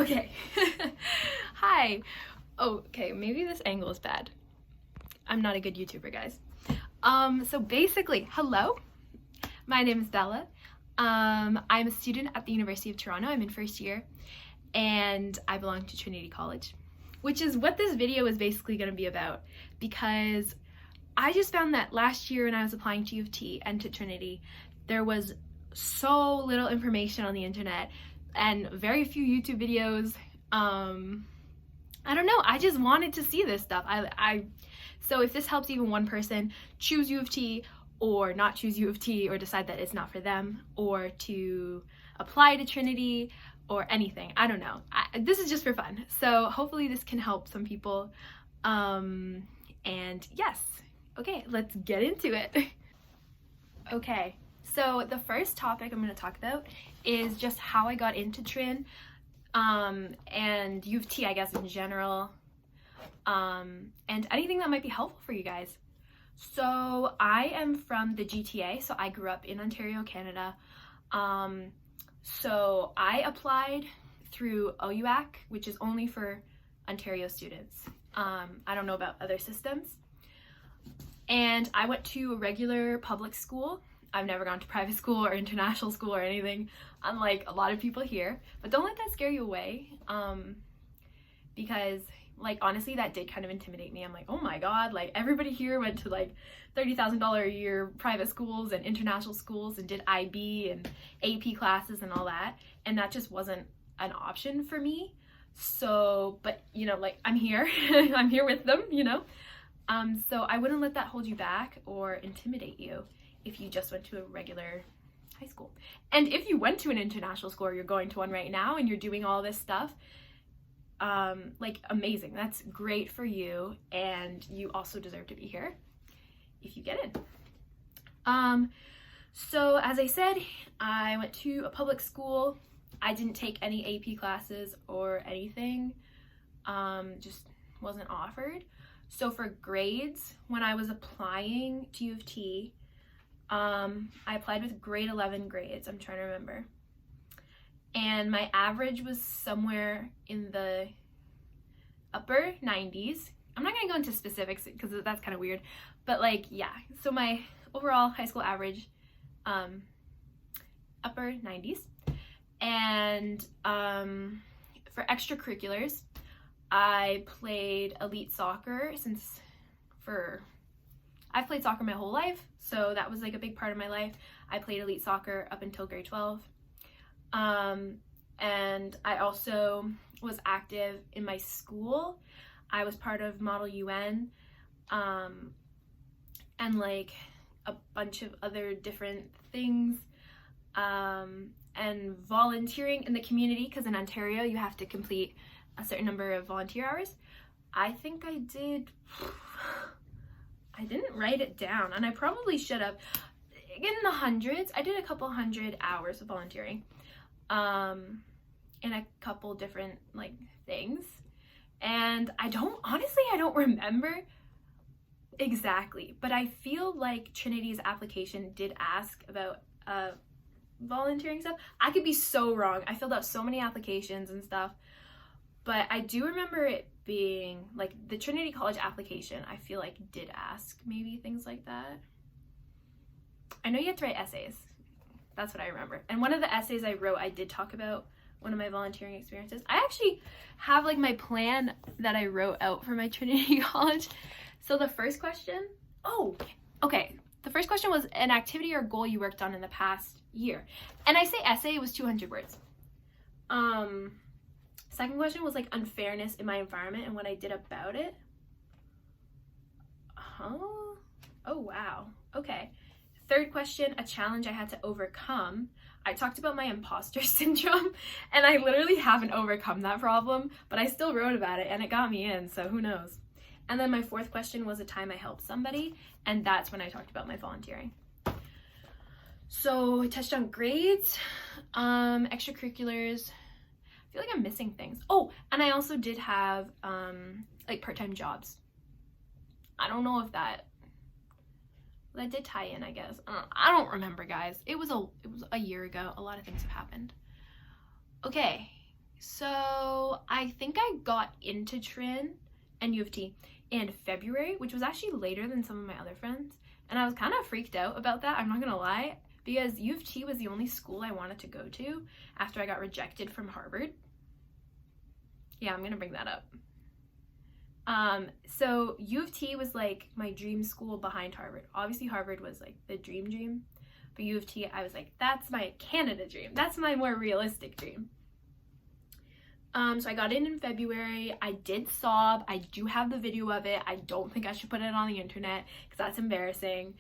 Okay. Hi. Okay, maybe this angle is bad. I'm not a good YouTuber, guys. So basically, hello. My name is Bella. I'm a student at the University of Toronto. I'm in first year, and I belong to Trinity College, which is what this video is basically going to be about, because I just found that last year when I was applying to U of T and to Trinity, there was so little information on the internet and very few YouTube videos. I don't know, I just wanted to see this stuff. So if this helps even one person choose U of T or not choose U of T, or decide that it's not for them, or to apply to Trinity or anything, I don't know. This is just for fun. So hopefully this can help some people. And yes, okay, let's get into it. Okay, so the first topic I'm going to talk about is just how I got into Trin, and U of T, I guess, in general, and anything that might be helpful for you guys. So I am from the GTA, so I grew up in Ontario, Canada. So I applied through OUAC, which is only for Ontario students. I don't know about other systems. And I went to a regular public school. I've never gone to private school or international school or anything, unlike a lot of people here. But don't let that scare you away, because, like, honestly, that did kind of intimidate me. I'm like, oh my god, like, everybody here went to like $30,000 a year private schools and international schools and did IB and AP classes and all that, and that just wasn't an option for me. So, but you know, like, I'm here. I'm here with them, you know. So I wouldn't let that hold you back or intimidate you if you just went to a regular high school. And if you went to an international school, or you're going to one right now and you're doing all this stuff, like, amazing. That's great for you, and you also deserve to be here if you get in. So as I said, I went to a public school. I didn't take any AP classes or anything, just wasn't offered. So for grades, when I was applying to U of T, I applied with grade 11 grades, I'm trying to remember. And my average was somewhere in the upper 90s. I'm not going to go into specifics because that's kind of weird, but like, yeah. So my overall high school average, upper 90s. And for extracurriculars, I played elite soccer I've played soccer my whole life, so that was like a big part of my life. I played elite soccer up until grade 12. And I also was active in my school. I was part of Model UN, and like a bunch of other different things, and volunteering in the community, because in Ontario you have to complete a certain number of volunteer hours. I think I did, I didn't write it down, and I probably should have. In the hundreds. I did a couple hundred hours of volunteering, in a couple different like things, and I don't remember exactly, but I feel like Trinity's application did ask about volunteering stuff. I could be so wrong. I filled out so many applications and stuff, but I do remember it being like the Trinity College application, I feel like, did ask maybe things like that. I know you have to write essays. That's what I remember. And one of the essays I wrote, I did talk about one of my volunteering experiences. I actually have like my plan that I wrote out for my Trinity College. So the first question, the first question was an activity or goal you worked on in the past year. And I say essay, it was 200 words. Second question was like unfairness in my environment and what I did about it. Oh wow, okay. Third question, a challenge I had to overcome. I talked about my imposter syndrome, and I literally haven't overcome that problem, but I still wrote about it and it got me in, so who knows. And then my fourth question was a time I helped somebody, and that's when I talked about my volunteering. So I touched on grades, extracurriculars. I feel like I'm missing things. Oh, and I also did have like part-time jobs. I don't know if that did tie in, I guess. I don't remember, guys. It was a year ago. A lot of things have happened. Okay, So I think I got into Trin and U of T in February, which was actually later than some of my other friends. And I was kind of freaked out about that, I'm not gonna lie, because U of T was the only school I wanted to go to after I got rejected from Harvard. Yeah, I'm gonna bring that up. So U of T was like my dream school behind Harvard. Obviously Harvard was like the dream, but U of T, I was like, that's my Canada dream. That's my more realistic dream. So I got in February. I did sob. I do have the video of it. I don't think I should put it on the internet because that's embarrassing.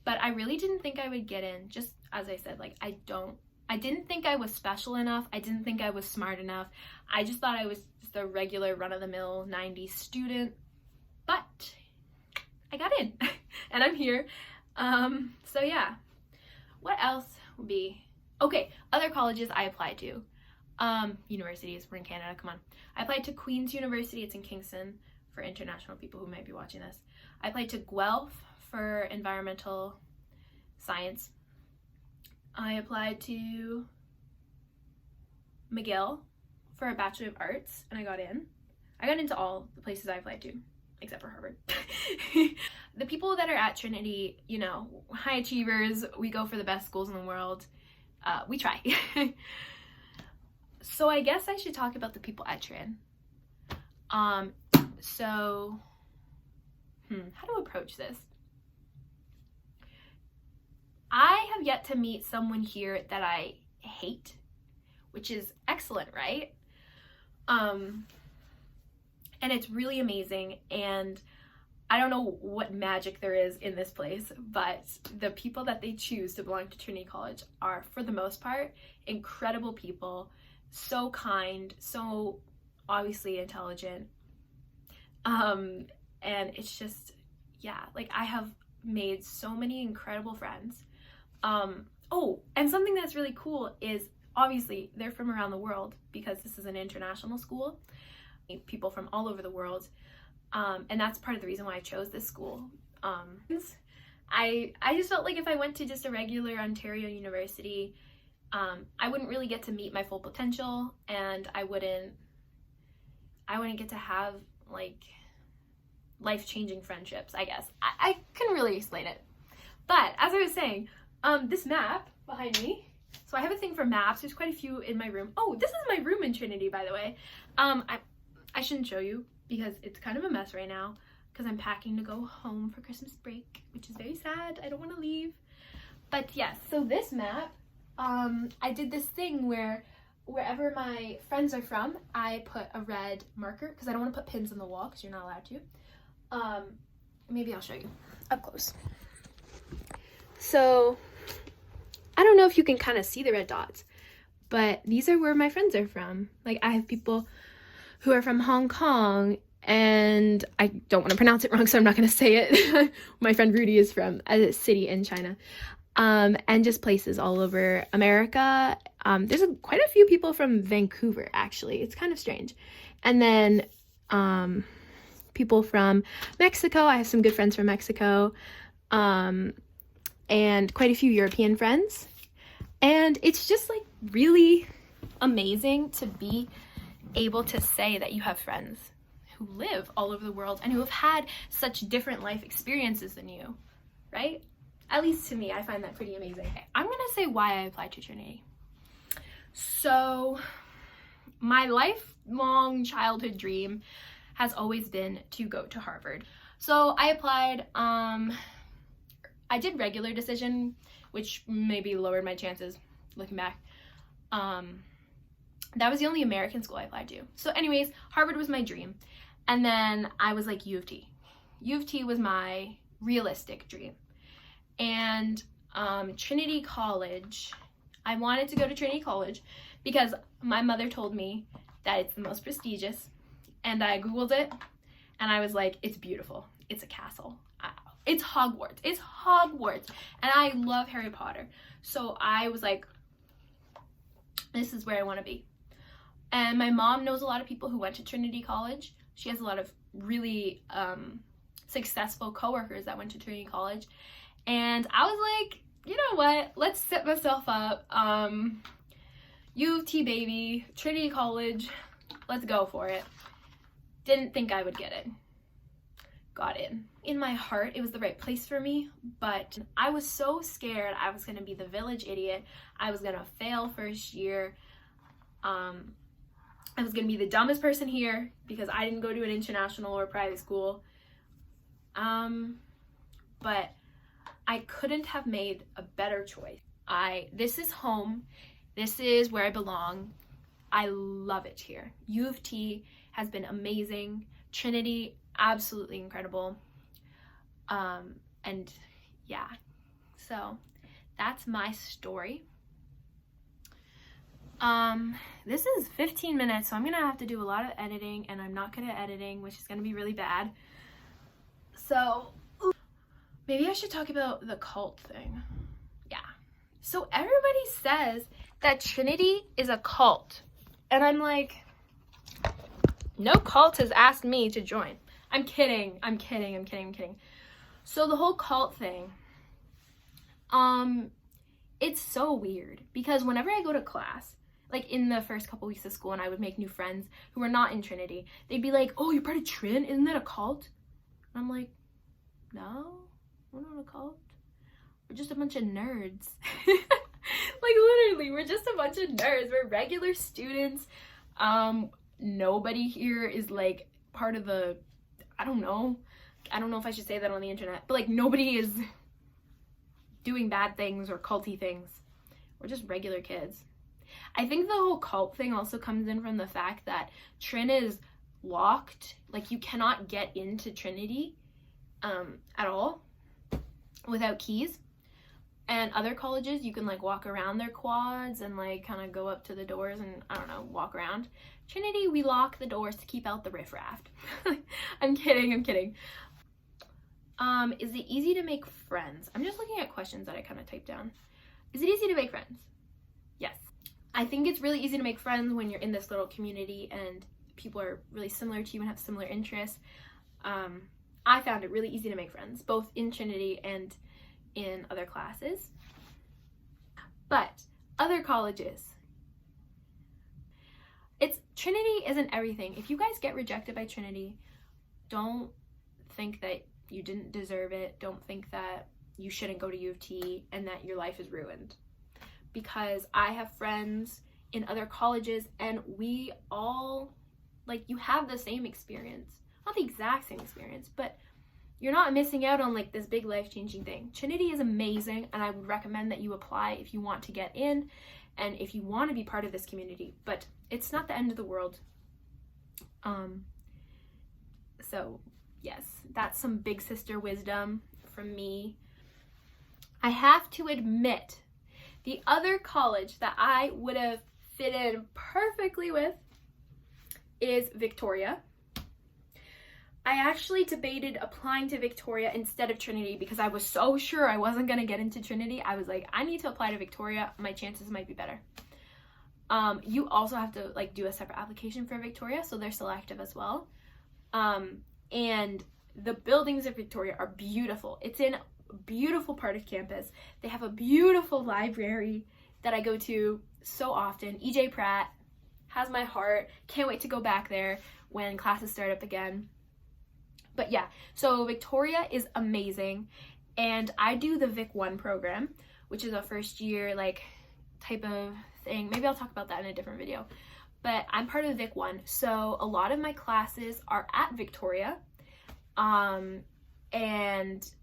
But I really didn't think I would get in. Just as I said, like, I didn't think I was special enough. I didn't think I was smart enough. I just thought I was just a regular run-of-the-mill 90s student. But I got in and I'm here. So yeah. What else would be? Okay, other colleges I applied to. Universities, we're in Canada, come on. I applied to Queen's University, it's in Kingston, for international people who might be watching this. I applied to Guelph for environmental science. I applied to McGill for a Bachelor of Arts, and I got in. I got into all the places I applied to, except for Harvard. The people that are at Trinity, you know, high achievers, we go for the best schools in the world. We try. So I guess I should talk about the people at Trin. How to approach this? I have yet to meet someone here that I hate, which is excellent, right? And it's really amazing, and I don't know what magic there is in this place, but the people that they choose to belong to Trinity College are, for the most part, incredible people. So kind, so obviously intelligent, and it's just, yeah, like I have made so many incredible friends. Oh, and something that's really cool is obviously they're from around the world because this is an international school, people from all over the world, and that's part of the reason why I chose this school. I just felt like if I went to just a regular Ontario university, I wouldn't really get to meet my full potential, and I wouldn't get to have like life-changing friendships, I guess. I couldn't really explain it. But as I was saying, this map behind me, so I have a thing for maps. There's quite a few in my room. Oh, this is my room in Trinity, by the way. I shouldn't show you because it's kind of a mess right now because I'm packing to go home for Christmas break, which is very sad. I don't want to leave. But yes, so this map, I did this thing where wherever my friends are from, I put a red marker because I don't want to put pins on the wall because you're not allowed to. Maybe I'll show you up close. So I don't know if you can kind of see the red dots, but these are where my friends are from. Like I have people who are from Hong Kong, and I don't want to pronounce it wrong, so I'm not going to say it. My friend Rudy is from a city in China. And just places all over America. There's quite a few people from Vancouver, actually. It's kind of strange. And then people from Mexico. I have some good friends from Mexico. And quite a few European friends. And it's just like really amazing to be able to say that you have friends who live all over the world and who have had such different life experiences than you, right? At least to me, I find that pretty amazing. I'm gonna say why I applied to Trinity. So my lifelong childhood dream has always been to go to Harvard. So I applied, I did regular decision, which maybe lowered my chances looking back. That was the only American school I applied to. So anyways, Harvard was my dream. And then I was like U of T. U of T was my realistic dream. And Trinity College, I wanted to go to Trinity College because my mother told me that it's the most prestigious, and I googled it and I was like, it's beautiful, it's a castle, it's Hogwarts, and I love Harry Potter, so I was like, this is where I want to be. And my mom knows a lot of people who went to Trinity College. She has a lot of really successful coworkers that went to Trinity College. And I was like, you know what, let's set myself up. U of T baby, Trinity College, let's go for it. Didn't think I would get in. Got in. In my heart, it was the right place for me, but I was so scared I was gonna be the village idiot. I was gonna fail first year. I was gonna be the dumbest person here because I didn't go to an international or private school. But I couldn't have made a better choice. This is home. This is where I belong. I love it here. U of T has been amazing. Trinity, absolutely incredible. And yeah, so that's my story. This is 15 minutes, so I'm gonna have to do a lot of editing, and I'm not good at editing, which is gonna be really bad. So maybe I should talk about the cult thing. Yeah. So everybody says that Trinity is a cult, and I'm like, no cult has asked me to join. I'm kidding. So the whole cult thing, it's so weird because whenever I go to class, like in the first couple weeks of school, and I would make new friends who were not in Trinity, they'd be like, oh, you're part of Trin? Isn't that a cult? And I'm like, no, we're not a cult. We're just a bunch of nerds. Like literally, we're just a bunch of nerds. We're regular students. Nobody here is like part of the, I don't know if I should say that on the internet, but like nobody is doing bad things or culty things. We're just regular kids. I think the whole cult thing also comes in from the fact that Trin is locked. Like you cannot get into Trinity at all without keys. And other colleges, you can like walk around their quads and like kind of go up to the doors and I don't know, walk around. Trinity, we lock the doors to keep out the riffraff. I'm kidding. Is it easy to make friends? I'm just looking at questions that I kind of typed down. Is it easy to make friends? Yes. I think it's really easy to make friends when you're in this little community and people are really similar to you and have similar interests. I found it really easy to make friends, both in Trinity and in other classes. But other colleges, Trinity isn't everything. If you guys get rejected by Trinity, don't think that you didn't deserve it. Don't think that you shouldn't go to U of T and that your life is ruined. Because I have friends in other colleges and we all, like, you have the same experience. Not the exact same experience, but you're not missing out on like this big life-changing thing. Trinity is amazing and I would recommend that you apply if you want to get in and if you want to be part of this community, but it's not the end of the world. So yes, that's some big sister wisdom from me. I have to admit, the other college that I would have fit in perfectly with is Victoria. I actually debated applying to Victoria instead of Trinity because I was so sure I wasn't going to get into Trinity. I was like, I need to apply to Victoria. My chances might be better. You also have to like do a separate application for Victoria, so they're selective as well. And the buildings of Victoria are beautiful. It's in a beautiful part of campus. They have a beautiful library that I go to so often. EJ Pratt has my heart. Can't wait to go back there when classes start up again. But yeah, so Victoria is amazing, and I do the Vic 1 program, which is a first year like type of thing. Maybe I'll talk about that in a different video, but I'm part of Vic 1, so a lot of my classes are at Victoria, and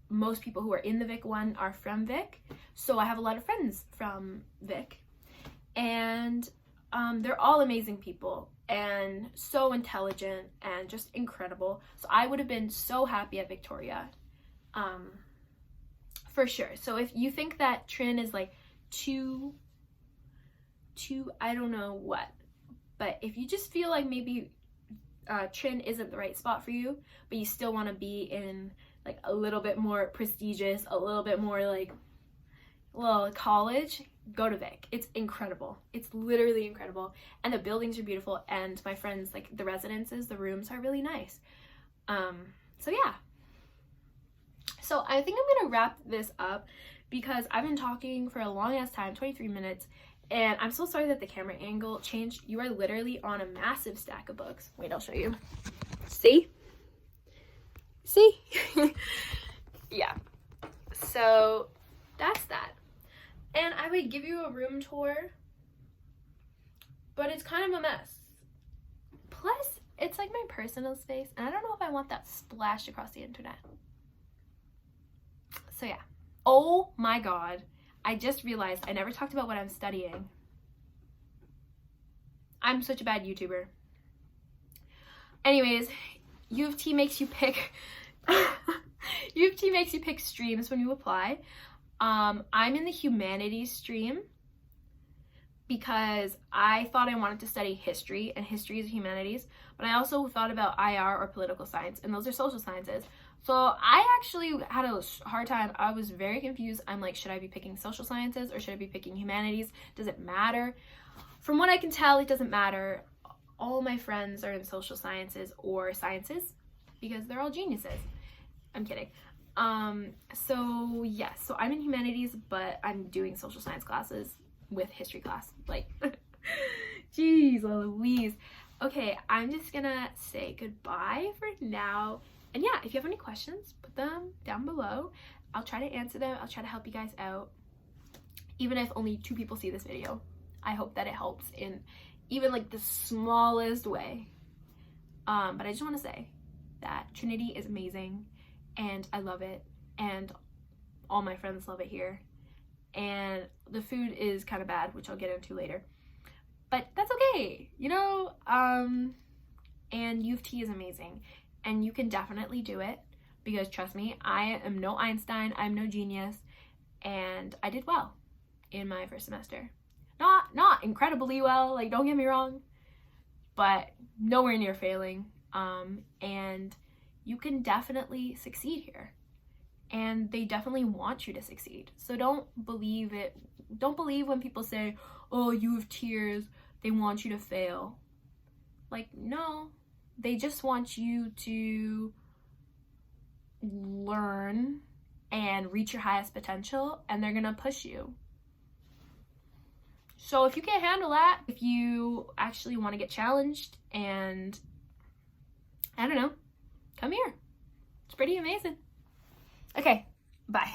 most people who are in the Vic 1 are from Vic, so I have a lot of friends from Vic, and they're all amazing people and so intelligent and just incredible. So I would have been so happy at Victoria, for sure. So if you think that Trin is like too, I don't know what, but if you just feel like maybe Trin isn't the right spot for you, but you still want to be in like a little bit more prestigious, a little bit more like, well, college, go to Vic. It's incredible. It's literally incredible. And the buildings are beautiful. And my friends, like the residences, the rooms are really nice. So yeah. So I think I'm going to wrap this up because I've been talking for a long ass time, 23 minutes, And I'm so sorry that the camera angle changed. You are literally on a massive stack of books. Wait, I'll show you. See? See? Yeah. So that's that. And I would give you a room tour, but it's kind of a mess. Plus, it's like my personal space, and I don't know if I want that splashed across the internet. So yeah. Oh my god. I just realized I never talked about what I'm studying. I'm such a bad YouTuber. Anyways, U of T makes you pick U of T makes you pick streams when you apply. I'm in the humanities stream because I thought I wanted to study history, and history is humanities, but I also thought about IR or political science, and those are social sciences. So I actually had a hard time. I was very confused. I'm like, should I be picking social sciences or should I be picking humanities? Does it matter? From what I can tell, it doesn't matter. All my friends are in social sciences or sciences because they're all geniuses. I'm kidding. So yes, so I'm in humanities, but I'm doing social science classes with history class. Like, jeez Louise. Okay, I'm just gonna say goodbye for now. And yeah, if you have any questions, put them down below. I'll try to answer them. I'll try to help you guys out. Even if only 2 people see this video, I hope that it helps in even like the smallest way. But I just want to say that Trinity is amazing and I love it, and all my friends love it here. And the food is kind of bad, which I'll get into later. But that's okay, you know? And U of T is amazing. And you can definitely do it because trust me, I am no Einstein, I'm no genius, and I did well in my first semester. Not incredibly well, like don't get me wrong, but nowhere near failing. And you can definitely succeed here. And they definitely want you to succeed. So don't believe it. Don't believe when people say, oh, U of Ters, they want you to fail. Like, no. They just want you to learn and reach your highest potential, and they're gonna push you. So if you can't handle that, if you actually want to get challenged and, I don't know, come here. It's pretty amazing. Okay, bye.